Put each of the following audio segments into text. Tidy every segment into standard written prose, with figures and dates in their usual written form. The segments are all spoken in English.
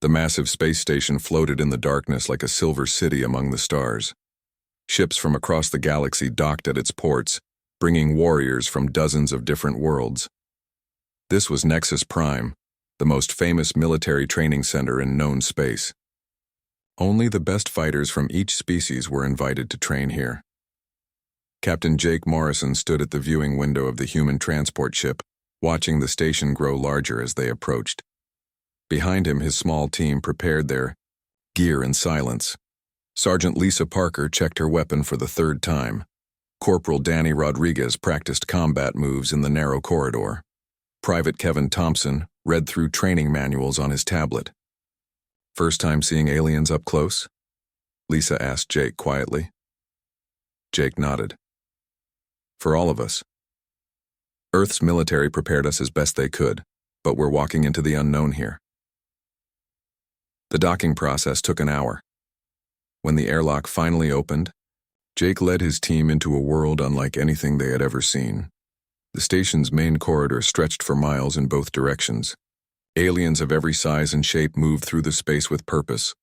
The massive space station floated in the darkness like a silver city among the stars. Ships from across the galaxy docked at its ports, bringing warriors from dozens of different worlds. This was Nexus Prime, the most famous military training center in known space. Only the best fighters from each species were invited to train here. Captain Jake Morrison stood at the viewing window of the human transport ship, watching the station grow larger as they approached. Behind him, his small team prepared their gear in silence. Sergeant Lisa Parker checked her weapon for the third time. Corporal Danny Rodriguez practiced combat moves in the narrow corridor. Private Kevin Thompson read through training manuals on his tablet. "First time seeing aliens up close?" Lisa asked Jake quietly. Jake nodded. "For all of us. Earth's military prepared us as best they could, but we're walking into the unknown here." The docking process took an hour. When the airlock finally opened, Jake led his team into a world unlike anything they had ever seen. The station's main corridor stretched for miles in both directions. Aliens of every size and shape moved through the space with purpose.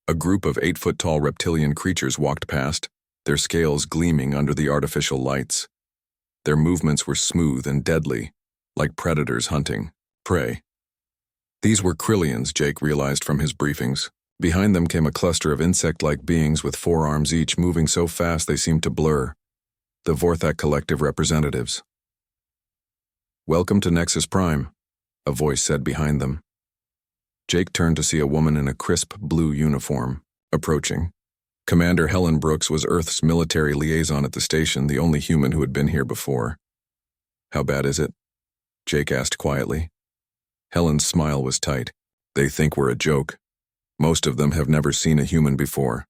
A group of 8-foot-tall reptilian creatures walked past, their scales gleaming under the artificial lights. Their movements were smooth and deadly, like predators hunting prey. These were Krillians, Jake realized from his briefings. Behind them came a cluster of insect-like beings with 4 arms each, moving so fast they seemed to blur. The Vorthak Collective representatives. "Welcome to Nexus Prime," a voice said behind them. Jake turned to see a woman in a crisp blue uniform, approaching. Commander Helen Brooks was Earth's military liaison at the station, the only human who had been here before. "How bad is it?" Jake asked quietly. Helen's smile was tight. "They think we're a joke. Most of them have never seen a human before.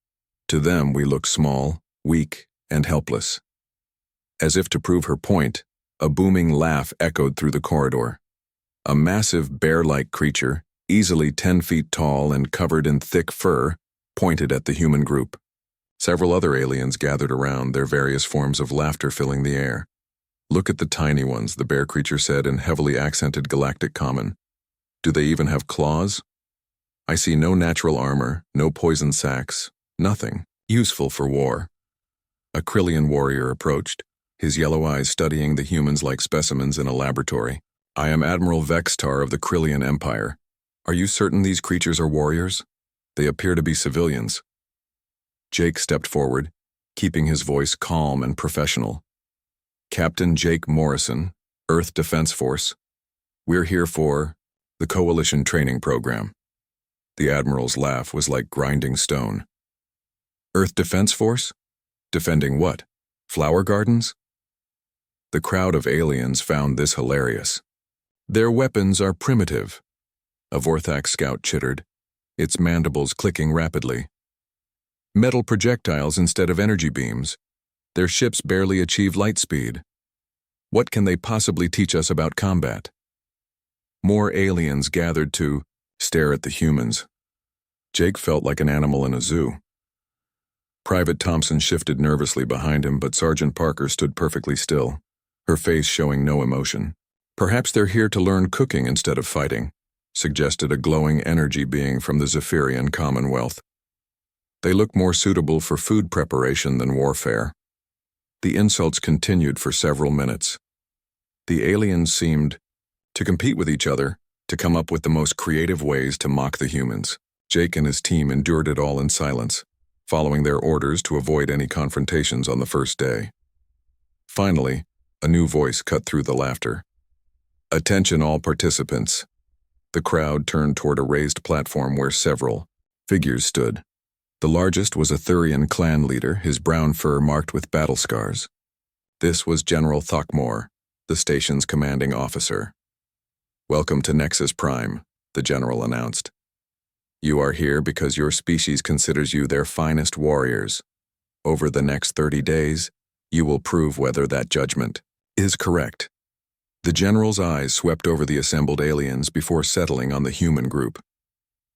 To them, we look small, weak, and helpless." As if to prove her point, a booming laugh echoed through the corridor. A massive bear-like creature, easily 10 feet tall and covered in thick fur, pointed at the human group. Several other aliens gathered around, their various forms of laughter filling the air. "Look at the tiny ones," the bear creature said in heavily accented Galactic Common. "Do they even have claws? I see no natural armor, no poison sacs, nothing useful for war." A Krillian warrior approached, his yellow eyes studying the humans like specimens in a laboratory. "I am Admiral Vextar of the Krillian Empire. Are you certain these creatures are warriors? They appear to be civilians." Jake stepped forward, keeping his voice calm and professional. "Captain Jake Morrison, Earth Defense Force. We're here for the Coalition Training Program." The Admiral's laugh was like grinding stone. "Earth Defense Force? Defending what? Flower gardens?" The crowd of aliens found this hilarious. "Their weapons are primitive," a Vorthak scout chittered, its mandibles clicking rapidly. "Metal projectiles instead of energy beams. Their ships barely achieve light speed. What can they possibly teach us about combat?" More aliens gathered to stare at the humans. Jake felt like an animal in a zoo. Private Thompson shifted nervously behind him, but Sergeant Parker stood perfectly still, her face showing no emotion. "Perhaps they're here to learn cooking instead of fighting," suggested a glowing energy being from the Zephyrian Commonwealth. "They look more suitable for food preparation than warfare." The insults continued for several minutes. The aliens seemed to compete with each other, to come up with the most creative ways to mock the humans. Jake and his team endured it all in silence, following their orders to avoid any confrontations on the first day. Finally, a new voice cut through the laughter. "Attention all participants." The crowd turned toward a raised platform where several figures stood. The largest was a Thurian clan leader, his brown fur marked with battle scars. This was General Thokmor, the station's commanding officer. "Welcome to Nexus Prime," the general announced. "You are here because your species considers you their finest warriors. Over the next 30 days, you will prove whether that judgment is correct." The general's eyes swept over the assembled aliens before settling on the human group.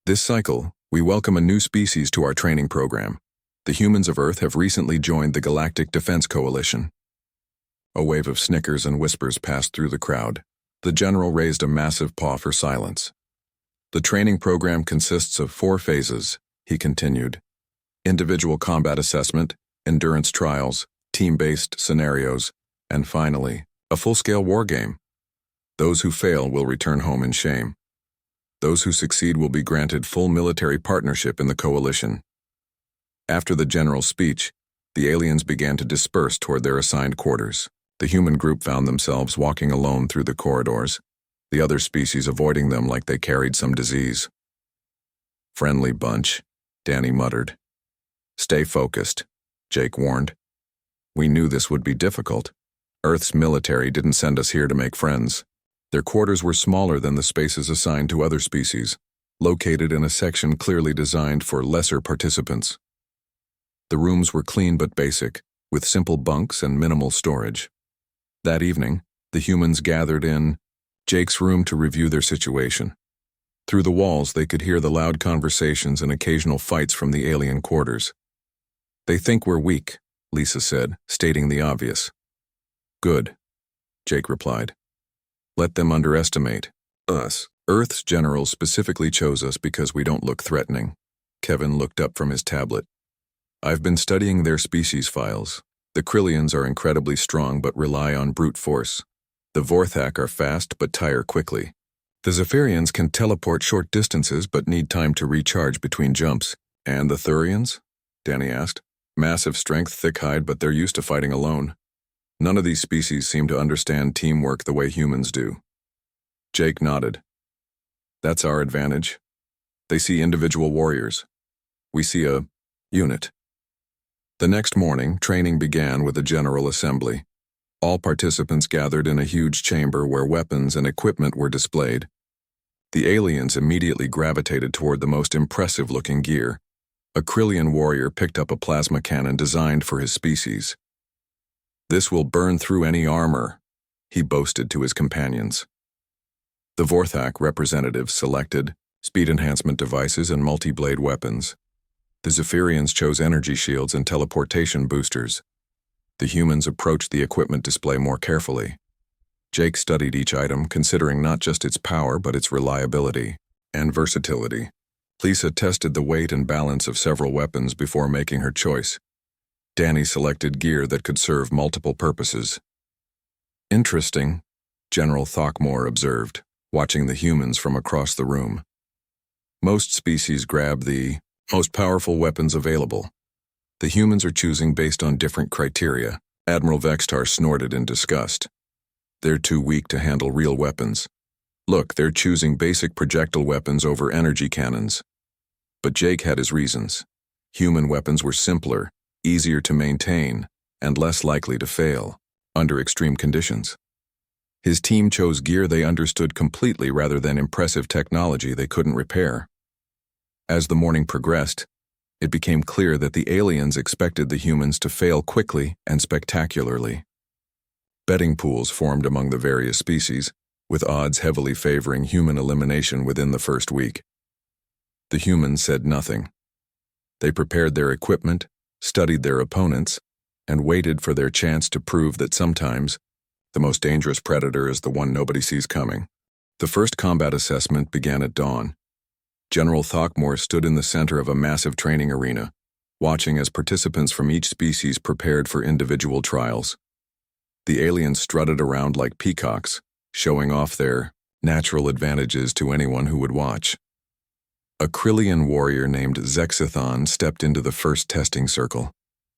"This cycle, we welcome a new species to our training program. The humans of Earth have recently joined the Galactic Defense Coalition." A wave of snickers and whispers passed through the crowd. The general raised a massive paw for silence. The training program consists of 4 phases, he continued. Individual combat assessment, endurance trials, team-based scenarios, and finally, a full-scale war game. Those who fail will return home in shame. Those who succeed will be granted full military partnership in the coalition. After the general's speech, the aliens began to disperse toward their assigned quarters. The human group found themselves walking alone through the corridors, the other species avoiding them like they carried some disease. "Friendly bunch," Danny muttered. "Stay focused," Jake warned. "We knew this would be difficult. Earth's military didn't send us here to make friends." Their quarters were smaller than the spaces assigned to other species, located in a section clearly designed for lesser participants. The rooms were clean but basic, with simple bunks and minimal storage. That evening, the humans gathered in Jake's room to review their situation. Through the walls, they could hear the loud conversations and occasional fights from the alien quarters. "They think we're weak," Lisa said, stating the obvious. "Good," Jake replied. "Let them underestimate us. Earth's generals specifically chose us because we don't look threatening." Kevin looked up from his tablet. "I've been studying their species files. The Krillians are incredibly strong but rely on brute force. The Vorthak are fast but tire quickly. The Zephyrians can teleport short distances but need time to recharge between jumps. And the Thurians?" Danny asked. "Massive strength, thick hide, but they're used to fighting alone. None of these species seem to understand teamwork the way humans do." Jake nodded. "That's our advantage. They see individual warriors. We see a unit." The next morning, training began with a general assembly. All participants gathered in a huge chamber where weapons and equipment were displayed. The aliens immediately gravitated toward the most impressive-looking gear. A Krillian warrior picked up a plasma cannon designed for his species. "This will burn through any armor," he boasted to his companions. The Vorthak representatives selected speed enhancement devices and multi-blade weapons. The Zephyrians chose energy shields and teleportation boosters. The humans approached the equipment display more carefully. Jake studied each item, considering not just its power but its reliability and versatility. Lisa tested the weight and balance of several weapons before making her choice. Danny selected gear that could serve multiple purposes. "Interesting," General Thockmore observed, watching the humans from across the room. "Most species grab the most powerful weapons available. The humans are choosing based on different criteria." Admiral Vextar snorted in disgust. "They're too weak to handle real weapons. Look, they're choosing basic projectile weapons over energy cannons." But Jake had his reasons. Human weapons were simpler, easier to maintain, and less likely to fail under extreme conditions. His team chose gear they understood completely rather than impressive technology they couldn't repair. As the morning progressed, it became clear that the aliens expected the humans to fail quickly and spectacularly. Betting pools formed among the various species, with odds heavily favoring human elimination within the first week. The humans said nothing. They prepared their equipment, studied their opponents, and waited for their chance to prove that sometimes the most dangerous predator is the one nobody sees coming. The first combat assessment began at dawn. General Thockmore stood in the center of a massive training arena, watching as participants from each species prepared for individual trials. The aliens strutted around like peacocks, showing off their natural advantages to anyone who would watch. A Krillian warrior named Zexithon stepped into the first testing circle.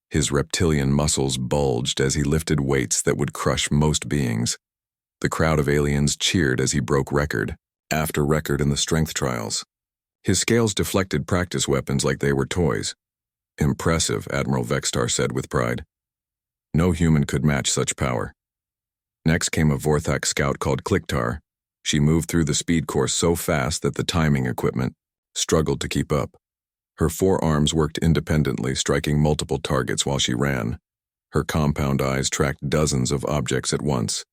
His reptilian muscles bulged as he lifted weights that would crush most beings. The crowd of aliens cheered as he broke record after record in the strength trials. His scales deflected practice weapons like they were toys. "Impressive," Admiral Vextar said with pride. "No human could match such power." Next came a Vorthak scout called Kliktar. She moved through the speed course so fast that the timing equipment struggled to keep up. Her 4 arms worked independently, striking multiple targets while she ran. Her compound eyes tracked dozens of objects at once.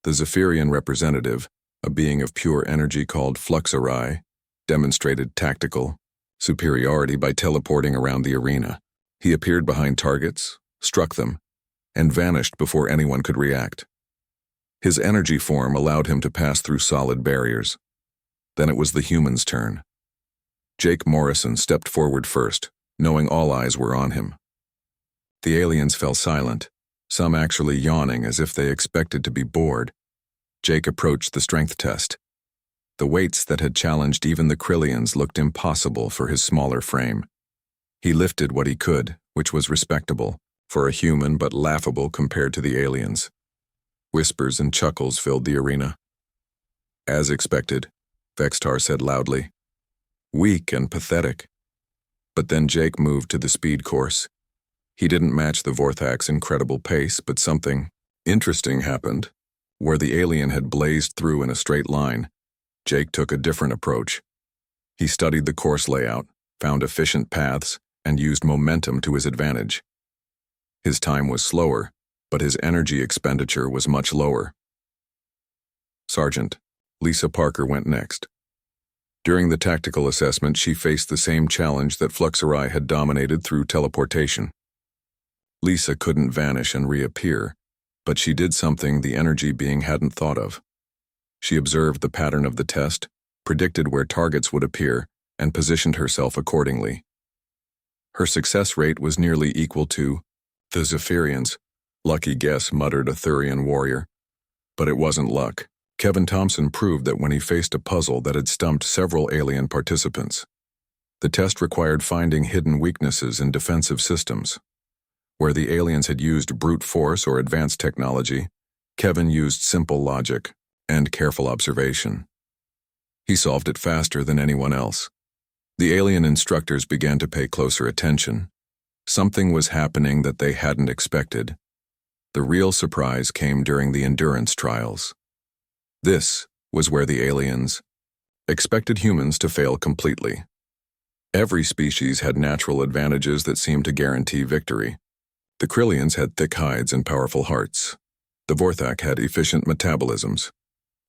The Zephyrian representative, a being of pure energy called Fluxarai, demonstrated tactical superiority by teleporting around the arena. He appeared behind targets, struck them, and vanished before anyone could react. His energy form allowed him to pass through solid barriers. Then it was the humans' turn. Jake Morrison stepped forward first, knowing all eyes were on him. The aliens fell silent, some actually yawning as if they expected to be bored. Jake approached the strength test. The weights that had challenged even the Krillians looked impossible for his smaller frame. He lifted what he could, which was respectable, for a human but laughable compared to the aliens. Whispers and chuckles filled the arena. As expected, Vextar said loudly. Weak and pathetic. But then Jake moved to the speed course. He didn't match the Vorthak's incredible pace, but something interesting happened. Where the alien had blazed through in a straight line, Jake took a different approach. He studied the course layout, found efficient paths, and used momentum to his advantage. His time was slower, but his energy expenditure was much lower. Sergeant Lisa Parker went next. During the tactical assessment, she faced the same challenge that Fluxerai had dominated through teleportation. Lisa couldn't vanish and reappear, but she did something the energy being hadn't thought of. She observed the pattern of the test, predicted where targets would appear, and positioned herself accordingly. Her success rate was nearly equal to the Zephyrians. Lucky guess, muttered a Thurian warrior. But it wasn't luck. Kevin Thompson proved that when he faced a puzzle that had stumped several alien participants. The test required finding hidden weaknesses in defensive systems. Where the aliens had used brute force or advanced technology, Kevin used simple logic and careful observation. He solved it faster than anyone else. The alien instructors began to pay closer attention. Something was happening that they hadn't expected. The real surprise came during the endurance trials. This was where the aliens expected humans to fail completely. Every species had natural advantages that seemed to guarantee victory. The Krillians had thick hides and powerful hearts. The Vorthak had efficient metabolisms.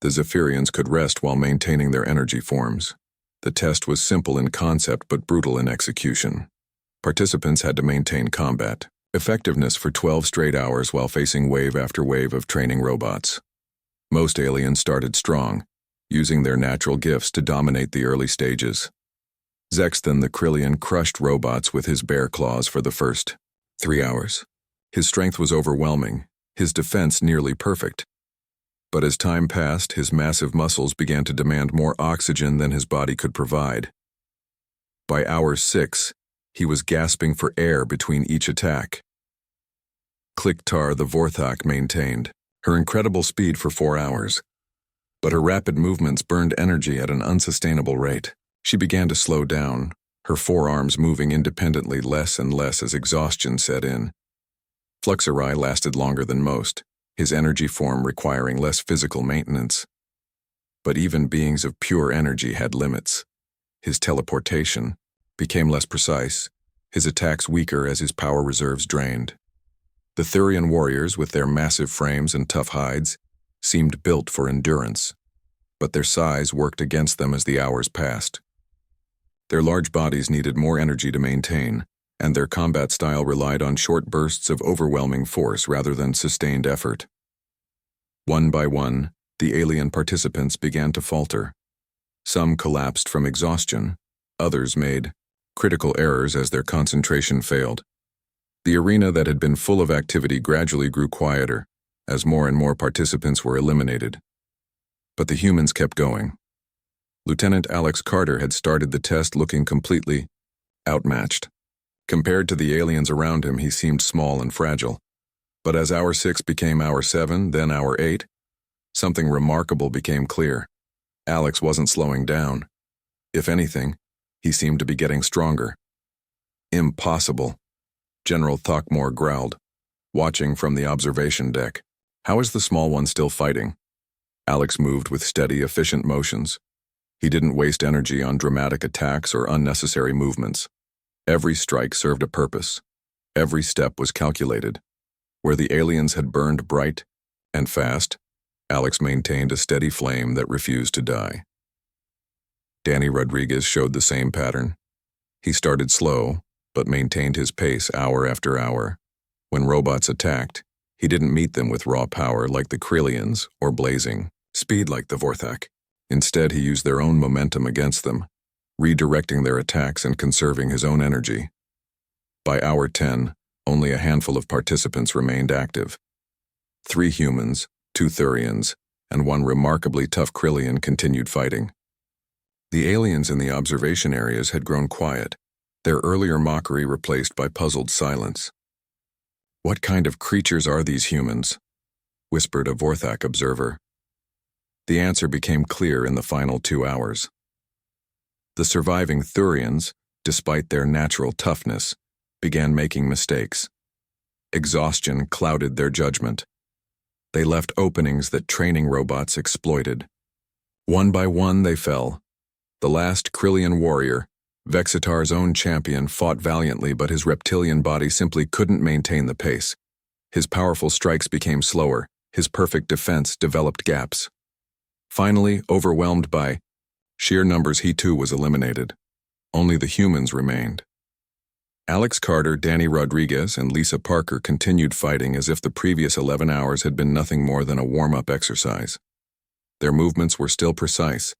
The Zephyrians could rest while maintaining their energy forms. The test was simple in concept but brutal in execution. Participants had to maintain combat effectiveness for 12 straight hours while facing wave after wave of training robots. Most aliens started strong, using their natural gifts to dominate the early stages. Zexton the Krillian crushed robots with his bare claws for the first 3 hours. His strength was overwhelming, his defense nearly perfect. But as time passed, his massive muscles began to demand more oxygen than his body could provide. By hour 6, he was gasping for air between each attack. Kliktar the Vorthak maintained her incredible speed for 4 hours, but her rapid movements burned energy at an unsustainable rate. She began to slow down, her forearms moving independently less and less as exhaustion set in. Fluxerai lasted longer than most, his energy form requiring less physical maintenance. But even beings of pure energy had limits. His teleportation became less precise, his attacks weaker as his power reserves drained. The Thurian warriors, with their massive frames and tough hides, seemed built for endurance, but their size worked against them as the hours passed. Their large bodies needed more energy to maintain, and their combat style relied on short bursts of overwhelming force rather than sustained effort. One by one, the alien participants began to falter. Some collapsed from exhaustion, others made critical errors as their concentration failed. The arena that had been full of activity gradually grew quieter, as more and more participants were eliminated. But the humans kept going. Lieutenant Alex Carter had started the test looking completely outmatched. Compared to the aliens around him, he seemed small and fragile. But as hour 6 became hour 7, then hour 8, something remarkable became clear. Alex wasn't slowing down. If anything, he seemed to be getting stronger. Impossible, General Thockmore growled, watching from the observation deck. How is the small one still fighting? Alex moved with steady, efficient motions. He didn't waste energy on dramatic attacks or unnecessary movements. Every strike served a purpose. Every step was calculated. Where the aliens had burned bright and fast, Alex maintained a steady flame that refused to die. Danny Rodriguez showed the same pattern. He started slow, but maintained his pace hour after hour. When robots attacked, he didn't meet them with raw power like the Krillians or blazing speed like the Vorthak. Instead, he used their own momentum against them, redirecting their attacks and conserving his own energy. By hour 10, only a handful of participants remained active. 3 humans, 2 Thurians, and 1 remarkably tough Krillian continued fighting. The aliens in the observation areas had grown quiet, their earlier mockery replaced by puzzled silence. "What kind of creatures are these humans?" whispered a Vorthak observer. The answer became clear in the final 2 hours. The surviving Thurians, despite their natural toughness, began making mistakes. Exhaustion clouded their judgment. They left openings that training robots exploited. One by one they fell. The last Krillian warrior, Vexitar's own champion, fought valiantly, but his reptilian body simply couldn't maintain the pace. His powerful strikes became slower, his perfect defense developed gaps. Finally, overwhelmed by sheer numbers, he too was eliminated. Only the humans remained. Alex Carter, Danny Rodriguez, and Lisa Parker continued fighting as if the previous 11 hours had been nothing more than a warm-up exercise. Their movements were still precise,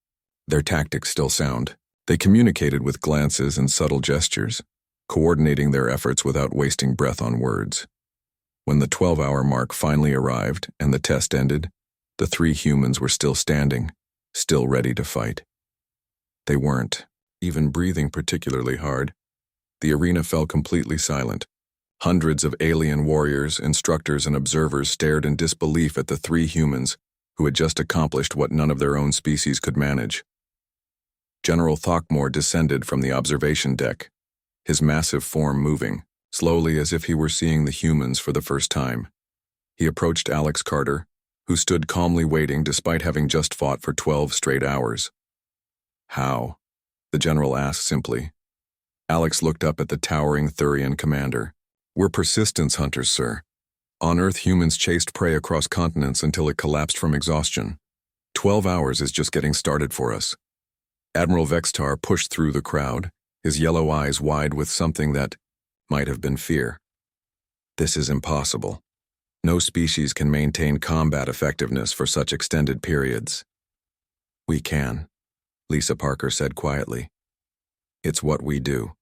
their tactics still sound. They communicated with glances and subtle gestures, coordinating their efforts without wasting breath on words. When the 12-hour mark finally arrived and the test ended, the 3 humans were still standing, still ready to fight. They weren't even breathing particularly hard. The arena fell completely silent. Hundreds of alien warriors, instructors, and observers stared in disbelief at the 3 humans who had just accomplished what none of their own species could manage. General Throckmore descended from the observation deck, his massive form moving, slowly as if he were seeing the humans for the first time. He approached Alex Carter, who stood calmly waiting despite having just fought for 12 straight hours. "How?" the general asked simply. Alex looked up at the towering Thurian commander. "We're persistence hunters, sir. On Earth, humans chased prey across continents until it collapsed from exhaustion. 12 hours is just getting started for us." Admiral Vexitar pushed through the crowd, his yellow eyes wide with something that might have been fear. "This is impossible. No species can maintain combat effectiveness for such extended periods." "We can," Lisa Parker said quietly. "It's what we do.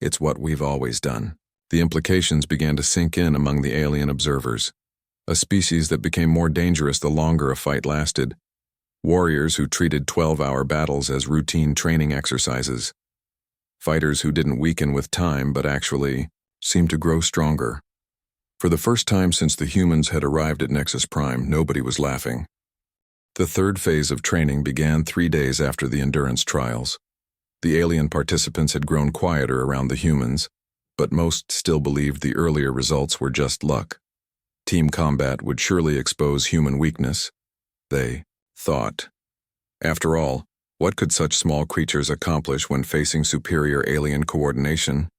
It's what we've always done." The implications began to sink in among the alien observers. A species that became more dangerous the longer a fight lasted. Warriors who treated 12-hour battles as routine training exercises. Fighters who didn't weaken with time but actually seemed to grow stronger. For the first time since the humans had arrived at Nexus Prime, nobody was laughing. The 3rd phase of training began 3 days after the endurance trials. The alien participants had grown quieter around the humans, but most still believed the earlier results were just luck. Team combat would surely expose human weakness, they thought. After all, what could such small creatures accomplish when facing superior alien coordination?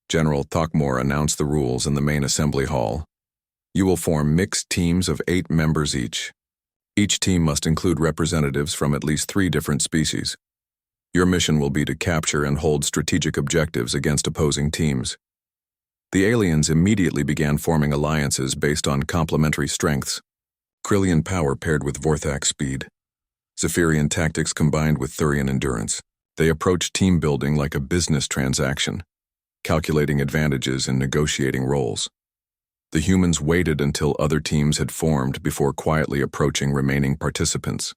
General Throckmore announced the rules in the main assembly hall. "You will form mixed teams of 8 members each. Each team must include representatives from at least 3 different species. Your mission will be to capture and hold strategic objectives against opposing teams." The aliens immediately began forming alliances based on complementary strengths. Krillian power paired with Vorthak speed. Zephyrian tactics combined with Thurian endurance. They approached team building like a business transaction, calculating advantages and negotiating roles. The humans waited until other teams had formed before quietly approaching remaining participants.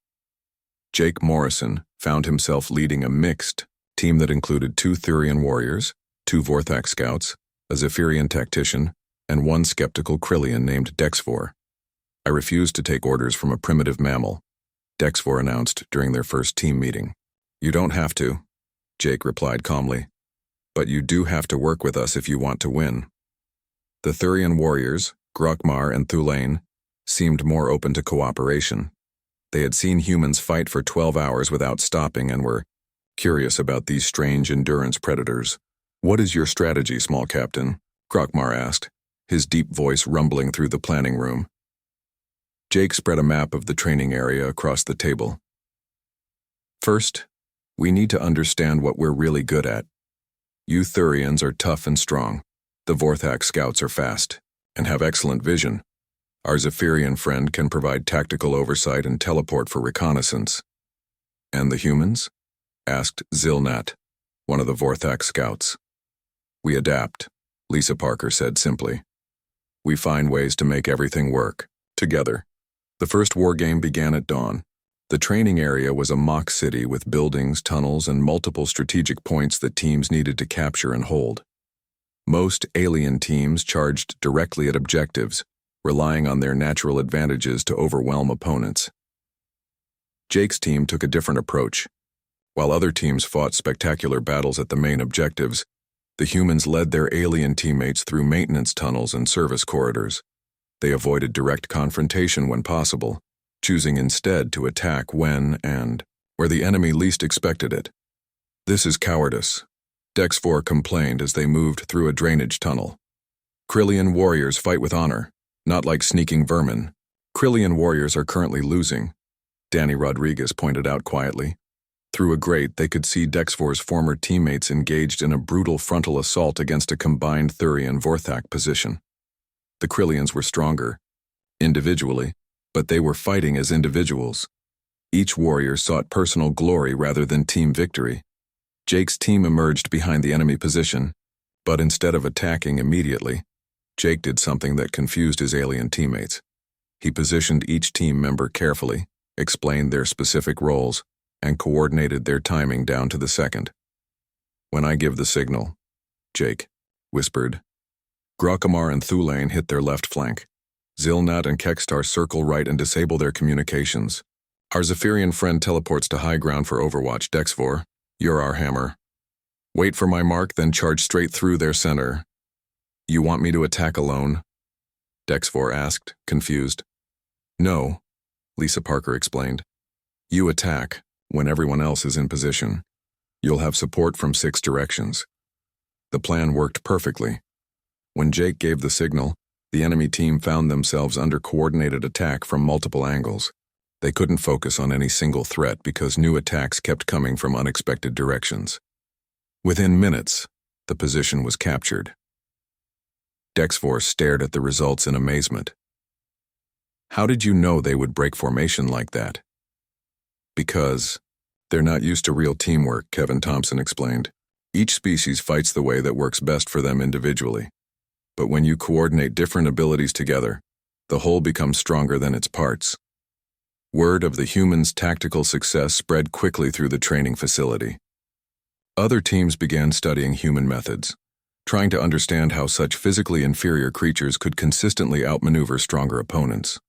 Jake Morrison found himself leading a mixed team that included 2 Thurian warriors, 2 Vorthak scouts, a Zephyrian tactician, and 1 skeptical Krillian named Dexvor. "I refuse to take orders from a primitive mammal," Dexvor announced during their first team meeting. "You don't have to," Jake replied calmly. "But you do have to work with us if you want to win." The Thurian warriors, Grokmar and Thulain, seemed more open to cooperation. They had seen humans fight for 12 hours without stopping and were curious about these strange endurance predators. "What is your strategy, small captain?" Grokmar asked, his deep voice rumbling through the planning room. Jake spread a map of the training area across the table. "First, we need to understand what we're really good at. You Thurians are tough and strong. The Vorthak scouts are fast and have excellent vision. Our Zephyrian friend can provide tactical oversight and teleport for reconnaissance. And the humans? Asked Zilnat, one of the Vorthak scouts. We adapt, Lisa Parker said simply. We find ways to make everything work, together. The first war game began at dawn. The training area was a mock city with buildings, tunnels, and multiple strategic points that teams needed to capture and hold. Most alien teams charged directly at objectives, relying on their natural advantages to overwhelm opponents. Jake's team took a different approach. While other teams fought spectacular battles at the main objectives, the humans led their alien teammates through maintenance tunnels and service corridors. They avoided direct confrontation when possible, choosing instead to attack when and where the enemy least expected it. This is cowardice, Dex4 complained as they moved through a drainage tunnel. Krillian warriors fight with honor, not like sneaking vermin. Krillian warriors are currently losing, Danny Rodriguez pointed out quietly. Through a grate, they could see Dex4's former teammates engaged in a brutal frontal assault against a combined Thurian-Vorthak position. The Krillians were stronger, individually, but they were fighting as individuals. Each warrior sought personal glory rather than team victory. Jake's team emerged behind the enemy position, but instead of attacking immediately, Jake did something that confused his alien teammates. He positioned each team member carefully, explained their specific roles, and coordinated their timing down to the second. When I give the signal, Jake whispered. Grokamar and Thulane hit their left flank. Zilnat and Kekstar circle right and disable their communications. Our Zephyrian friend teleports to high ground for Overwatch. Dex4, you're our hammer. Wait for my mark, then charge straight through their center. You want me to attack alone? Dex4 asked, confused. No, Lisa Parker explained. You attack when everyone else is in position. You'll have support from 6 directions. The plan worked perfectly. When Jake gave the signal, the enemy team found themselves under coordinated attack from multiple angles. They couldn't focus on any single threat because new attacks kept coming from unexpected directions. Within minutes, the position was captured. Dex4 stared at the results in amazement. How did you know they would break formation like that? Because they're not used to real teamwork, Kevin Thompson explained. Each species fights the way that works best for them individually. But when you coordinate different abilities together, the whole becomes stronger than its parts. Word of the humans' tactical success spread quickly through the training facility. Other teams began studying human methods, trying to understand how such physically inferior creatures could consistently outmaneuver stronger opponents.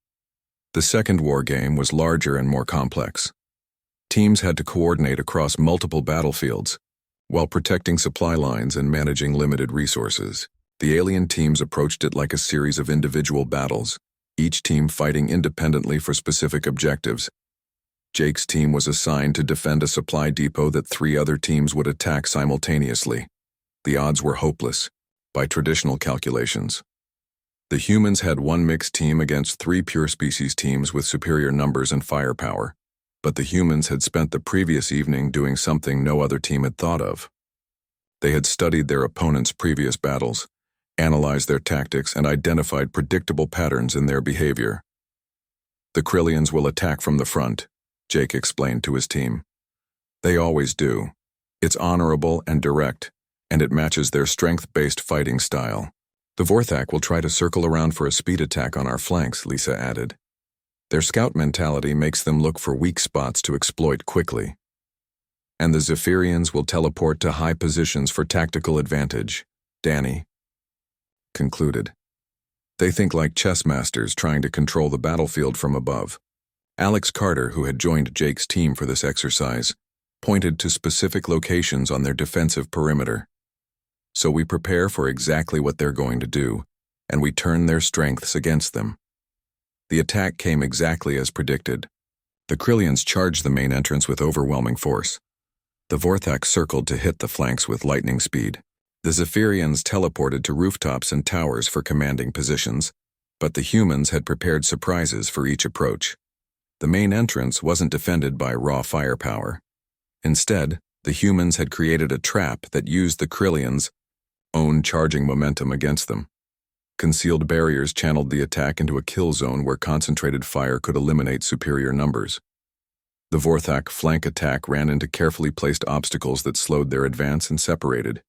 The second war game was larger and more complex. Teams had to coordinate across multiple battlefields, while protecting supply lines and managing limited resources. The alien teams approached it like a series of individual battles, each team fighting independently for specific objectives. Jake's team was assigned to defend a supply depot that 3 other teams would attack simultaneously. The odds were hopeless, by traditional calculations. The humans had 1 mixed team against 3 pure species teams with superior numbers and firepower, but the humans had spent the previous evening doing something no other team had thought of. They had studied their opponents' previous battles, analyzed their tactics, and identified predictable patterns in their behavior. The Krillians will attack from the front, Jake explained to his team. They always do. It's honorable and direct, and it matches their strength-based fighting style. The Vorthak will try to circle around for a speed attack on our flanks, Lisa added. Their scout mentality makes them look for weak spots to exploit quickly. And the Zephyrians will teleport to high positions for tactical advantage, Danny concluded. They think like chess masters trying to control the battlefield from above. Alex Carter, who had joined Jake's team for this exercise, pointed to specific locations on their defensive perimeter. So we prepare for exactly what they're going to do, and we turn their strengths against them. The attack came exactly as predicted. The Krillians charged the main entrance with overwhelming force. The Vorthak circled to hit the flanks with lightning speed. The Zephyrians teleported to rooftops and towers for commanding positions, but the humans had prepared surprises for each approach. The main entrance wasn't defended by raw firepower. Instead, the humans had created a trap that used the Krillians' own charging momentum against them. Concealed barriers channeled the attack into a kill zone where concentrated fire could eliminate superior numbers. The Vorthak flank attack ran into carefully placed obstacles that slowed their advance and separated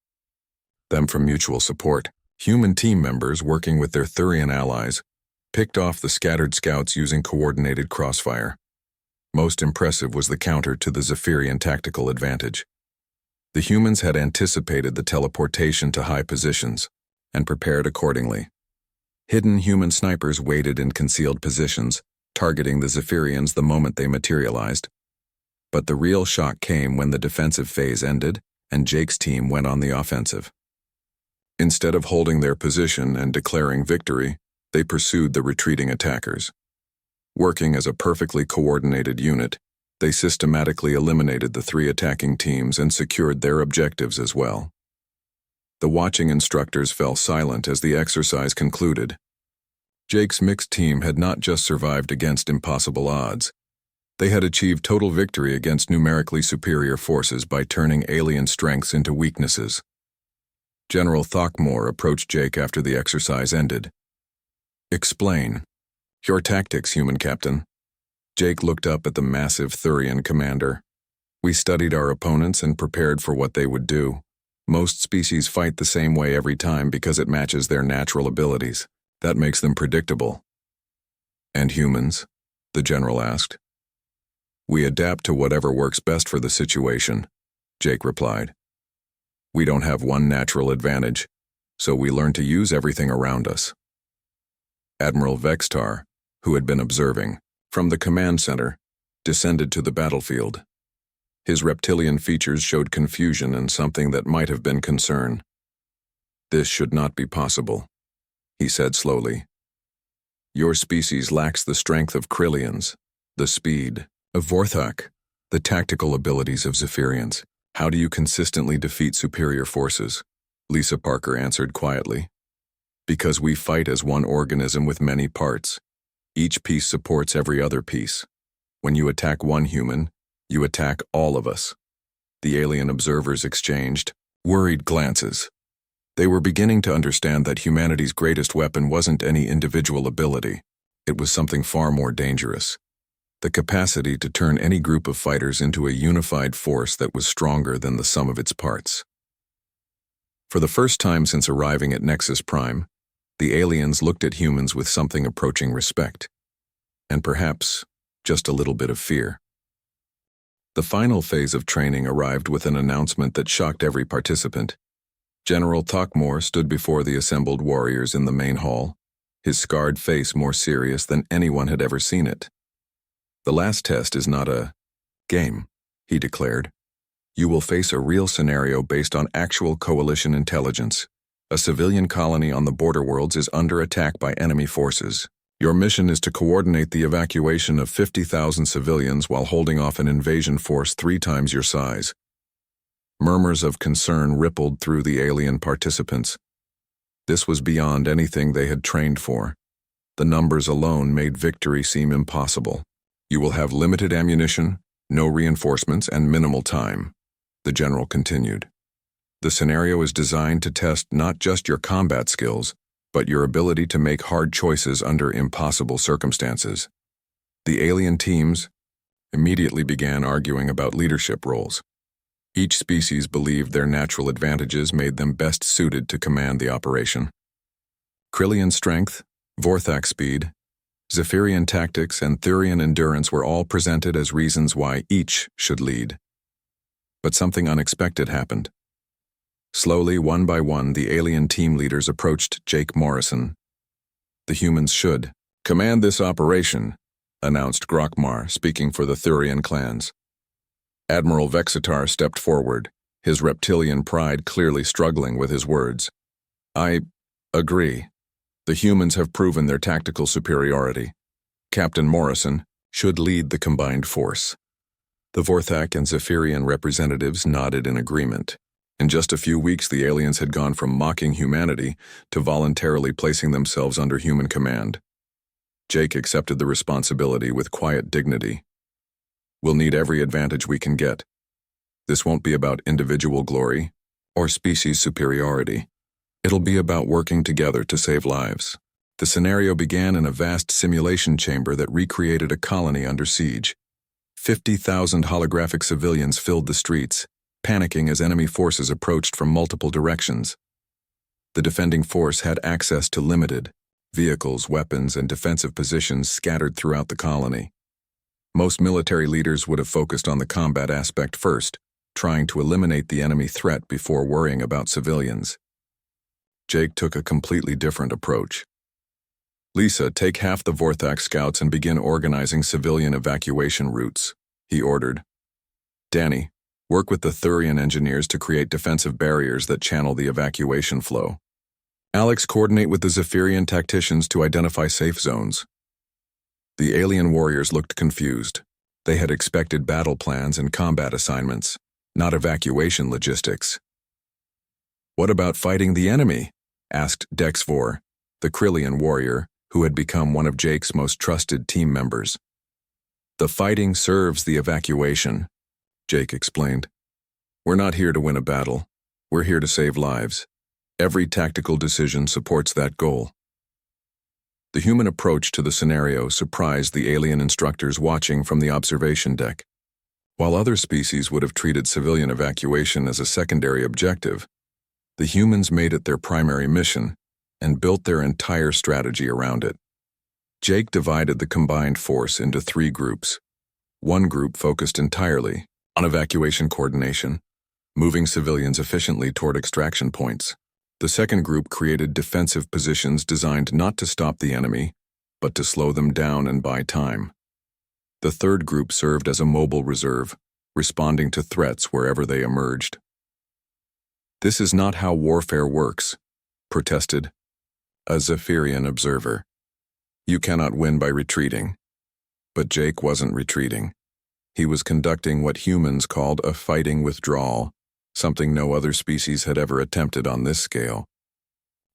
them from mutual support. Human team members working with their Thurian allies picked off the scattered scouts using coordinated crossfire. Most impressive was the counter to the Zephyrian tactical advantage. The humans had anticipated the teleportation to high positions and prepared accordingly. Hidden human snipers waited in concealed positions, targeting the Zephyrians the moment they materialized. But the real shock came when the defensive phase ended and Jake's team went on the offensive. Instead of holding their position and declaring victory, they pursued the retreating attackers. Working as a perfectly coordinated unit, they systematically eliminated the three attacking teams and secured their objectives as well. The watching instructors fell silent as the exercise concluded. Jake's mixed team had not just survived against impossible odds. They had achieved total victory against numerically superior forces by turning alien strengths into weaknesses. General Throckmore approached Jake after the exercise ended. "Explain. Your tactics, human captain." Jake looked up at the massive Thurian commander. "We studied our opponents and prepared for what they would do. Most species fight the same way every time because it matches their natural abilities. That makes them predictable." "And humans?" the general asked. "We adapt to whatever works best for the situation," Jake replied. "We don't have one natural advantage, so we learn to use everything around us." Admiral Vextar, who had been observing from the command center, descended to the battlefield. His reptilian features showed confusion and something that might have been concern. "This should not be possible," he said slowly. "Your species lacks the strength of Krillians, the speed of Vorthak, the tactical abilities of Zephyrians. How do you consistently defeat superior forces?" Lisa Parker answered quietly. "Because we fight as one organism with many parts. Each piece supports every other piece. When you attack one human, you attack all of us." The alien observers exchanged worried glances. They were beginning to understand that humanity's greatest weapon wasn't any individual ability. It was something far more dangerous. The capacity to turn any group of fighters into a unified force that was stronger than the sum of its parts. For the first time since arriving at Nexus Prime, the aliens looked at humans with something approaching respect, and perhaps just a little bit of fear. The final phase of training arrived with an announcement that shocked every participant. General Throckmore stood before the assembled warriors in the main hall, his scarred face more serious than anyone had ever seen it. "The last test is not a game," he declared. "You will face a real scenario based on actual coalition intelligence. A civilian colony on the border worlds is under attack by enemy forces. Your mission is to coordinate the evacuation of 50,000 civilians while holding off an invasion force 3 times your size." Murmurs of concern rippled through the alien participants. This was beyond anything they had trained for. The numbers alone made victory seem impossible. "You will have limited ammunition, no reinforcements, and minimal time," the general continued. "The scenario is designed to test not just your combat skills, but your ability to make hard choices under impossible circumstances." The alien teams immediately began arguing about leadership roles. Each species believed their natural advantages made them best suited to command the operation. Krillian strength, Vorthak speed, Zephyrian tactics, and Thurian endurance were all presented as reasons why each should lead. But something unexpected happened. Slowly, one by one, the alien team leaders approached Jake Morrison. "The humans should command this operation," announced Grokmar, speaking for the Thurian clans. Admiral Vexitar stepped forward, his reptilian pride clearly struggling with his words. "I agree. The humans have proven their tactical superiority. Captain Morrison should lead the combined force." The Vorthak and Zephyrian representatives nodded in agreement. In just a few weeks, the aliens had gone from mocking humanity to voluntarily placing themselves under human command. Jake accepted the responsibility with quiet dignity. "We'll need every advantage we can get. This won't be about individual glory or species superiority. It'll be about working together to save lives." The scenario began in a vast simulation chamber that recreated a colony under siege. 50,000 holographic civilians filled the streets, panicking as enemy forces approached from multiple directions. The defending force had access to limited vehicles, weapons, and defensive positions scattered throughout the colony. Most military leaders would have focused on the combat aspect first, trying to eliminate the enemy threat before worrying about civilians. Jake took a completely different approach. "Lisa, take half the Vorthak scouts and begin organizing civilian evacuation routes," he ordered. "Danny, work with the Thurian engineers to create defensive barriers that channel the evacuation flow. Alex, coordinate with the Zephyrian tacticians to identify safe zones." The alien warriors looked confused. They had expected battle plans and combat assignments, not evacuation logistics. "What about fighting the enemy?" asked Dexvor, the Krillian warrior, who had become one of Jake's most trusted team members. "The fighting serves the evacuation," Jake explained. "We're not here to win a battle. We're here to save lives. Every tactical decision supports that goal." The human approach to the scenario surprised the alien instructors watching from the observation deck. While other species would have treated civilian evacuation as a secondary objective, the humans made it their primary mission and built their entire strategy around it. Jake divided the combined force into 3 groups. One group focused entirely on evacuation coordination, moving civilians efficiently toward extraction points. The second group created defensive positions designed not to stop the enemy, but to slow them down and buy time. The third group served as a mobile reserve, responding to threats wherever they emerged. "This is not how warfare works," protested a Zephyrian observer. "You cannot win by retreating." But Jake wasn't retreating. He was conducting what humans called a fighting withdrawal, something no other species had ever attempted on this scale.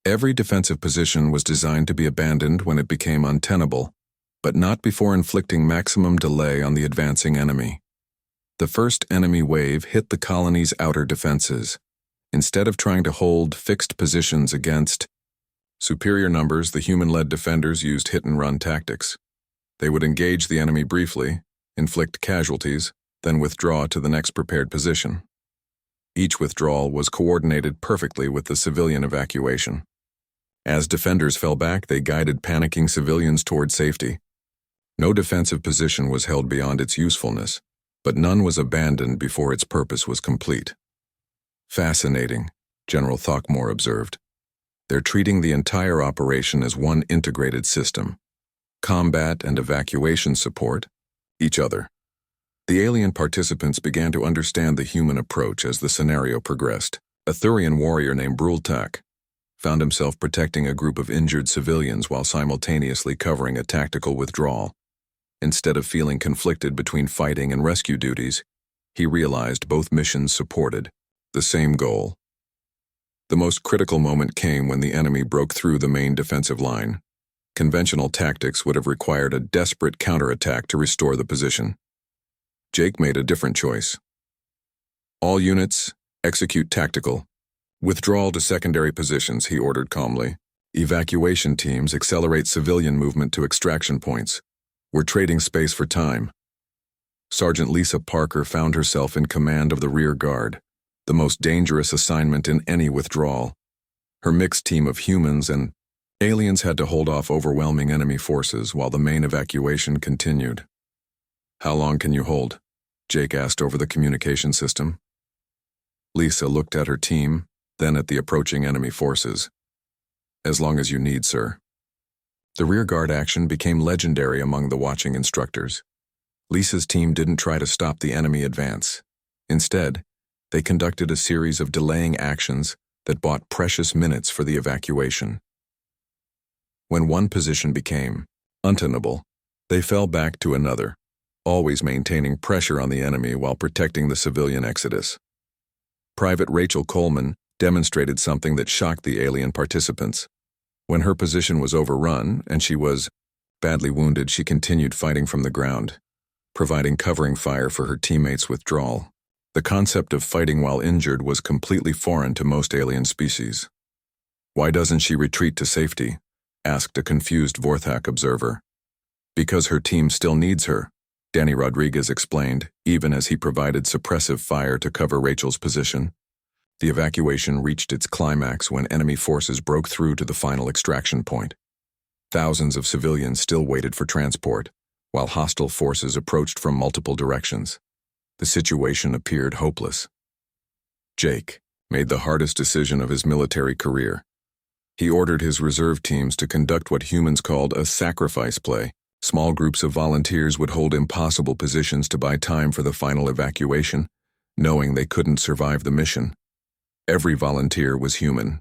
Every defensive position was designed to be abandoned when it became untenable, but not before inflicting maximum delay on the advancing enemy. The first enemy wave hit the colony's outer defenses. Instead of trying to hold fixed positions against superior numbers, the human-led defenders used hit-and-run tactics. They would engage the enemy briefly, inflict casualties, then withdraw to the next prepared position. Each withdrawal was coordinated perfectly with the civilian evacuation. As defenders fell back, they guided panicking civilians toward safety. No defensive position was held beyond its usefulness, but none was abandoned before its purpose was complete. "Fascinating," General Throckmore observed. "They're treating the entire operation as one integrated system. Combat and evacuation support each other." The alien participants began to understand the human approach as the scenario progressed. A Thurian warrior named Brultak found himself protecting a group of injured civilians while simultaneously covering a tactical withdrawal. Instead of feeling conflicted between fighting and rescue duties, he realized both missions supported the same goal. The most critical moment came when the enemy broke through the main defensive line. Conventional tactics would have required a desperate counterattack to restore the position. Jake made a different choice. "All units, execute tactical. Withdrawal to secondary positions," he ordered calmly. "Evacuation teams accelerate civilian movement to extraction points. We're trading space for time." Sergeant Lisa Parker found herself in command of the rear guard, the most dangerous assignment in any withdrawal. Her mixed team of humans and aliens had to hold off overwhelming enemy forces while the main evacuation continued. "How long can you hold?" Jake asked over the communication system. Lisa looked at her team, then at the approaching enemy forces. "As long as you need, sir." The rearguard action became legendary among the watching instructors. Lisa's team didn't try to stop the enemy advance. Instead, they conducted a series of delaying actions that bought precious minutes for the evacuation. When one position became untenable, they fell back to another, always maintaining pressure on the enemy while protecting the civilian exodus. Private Rachel Coleman demonstrated something that shocked the alien participants. When her position was overrun and she was badly wounded, she continued fighting from the ground, providing covering fire for her teammates' withdrawal. The concept of fighting while injured was completely foreign to most alien species. "Why doesn't she retreat to safety?" asked a confused Vorthak observer. "Because her team still needs her," Danny Rodriguez explained, even as he provided suppressive fire to cover Rachel's position. The evacuation reached its climax when enemy forces broke through to the final extraction point. Thousands of civilians still waited for transport, while hostile forces approached from multiple directions. The situation appeared hopeless. Jake made the hardest decision of his military career. He ordered his reserve teams to conduct what humans called a sacrifice play. Small groups of volunteers would hold impossible positions to buy time for the final evacuation, knowing they couldn't survive the mission. Every volunteer was human.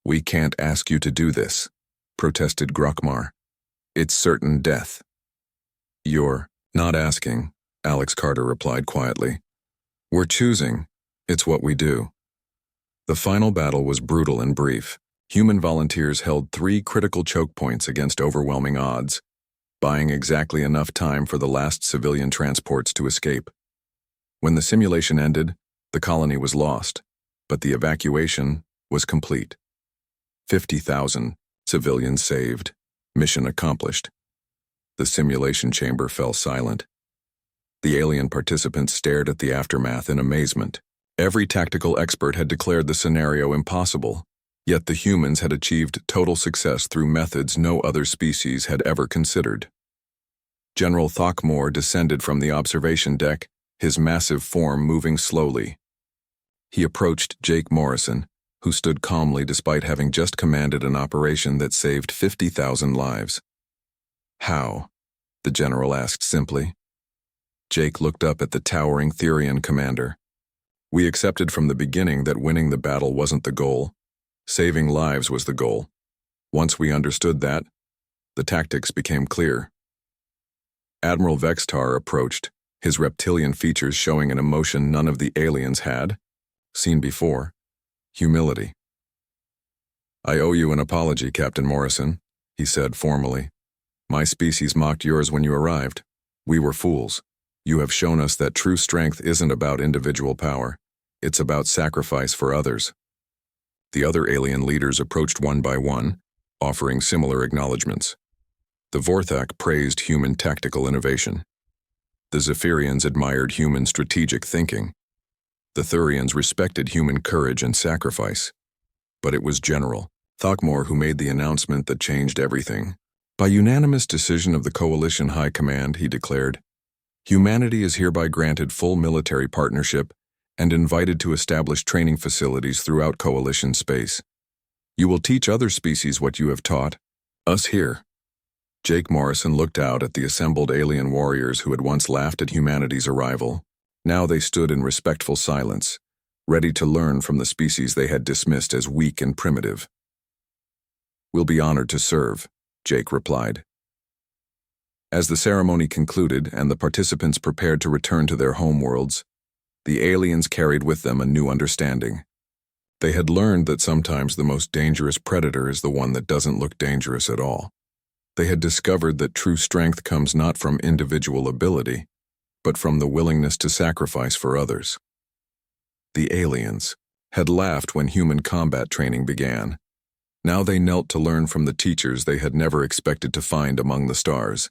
"We can't ask you to do this," protested Grokmar. "It's certain death." "You're not asking," Alex Carter replied quietly. "We're choosing. It's what we do." The final battle was brutal and brief. Human volunteers held 3 critical choke points against overwhelming odds, buying exactly enough time for the last civilian transports to escape. When the simulation ended, the colony was lost, but the evacuation was complete. 50,000 civilians saved. Mission accomplished. The simulation chamber fell silent. The alien participants stared at the aftermath in amazement. Every tactical expert had declared the scenario impossible, yet the humans had achieved total success through methods no other species had ever considered. General Throckmore descended from the observation deck, his massive form moving slowly. He approached Jake Morrison, who stood calmly despite having just commanded an operation that saved 50,000 lives. "How?" the general asked simply. Jake looked up at the towering Therian commander. "We accepted from the beginning that winning the battle wasn't the goal. Saving lives was the goal. Once we understood that, the tactics became clear." Admiral Vextar approached, his reptilian features showing an emotion none of the aliens had seen before: humility. "I owe you an apology, Captain Morrison," he said formally. "My species mocked yours when you arrived. We were fools. You have shown us that true strength isn't about individual power. It's about sacrifice for others." The other alien leaders approached one by one, offering similar acknowledgments. The Vorthak praised human tactical innovation. The Zephyrians admired human strategic thinking. The Thurians respected human courage and sacrifice. But it was General Throckmore who made the announcement that changed everything. "By unanimous decision of the Coalition High Command," he declared, "humanity is hereby granted full military partnership and invited to establish training facilities throughout Coalition space. You will teach other species what you have taught us here." Jake Morrison looked out at the assembled alien warriors who had once laughed at humanity's arrival. Now they stood in respectful silence, ready to learn from the species they had dismissed as weak and primitive. "We'll be honored to serve," Jake replied. As the ceremony concluded and the participants prepared to return to their homeworlds, the aliens carried with them a new understanding. They had learned that sometimes the most dangerous predator is the one that doesn't look dangerous at all. They had discovered that true strength comes not from individual ability, but from the willingness to sacrifice for others. The aliens had laughed when human combat training began. Now they knelt to learn from the teachers they had never expected to find among the stars.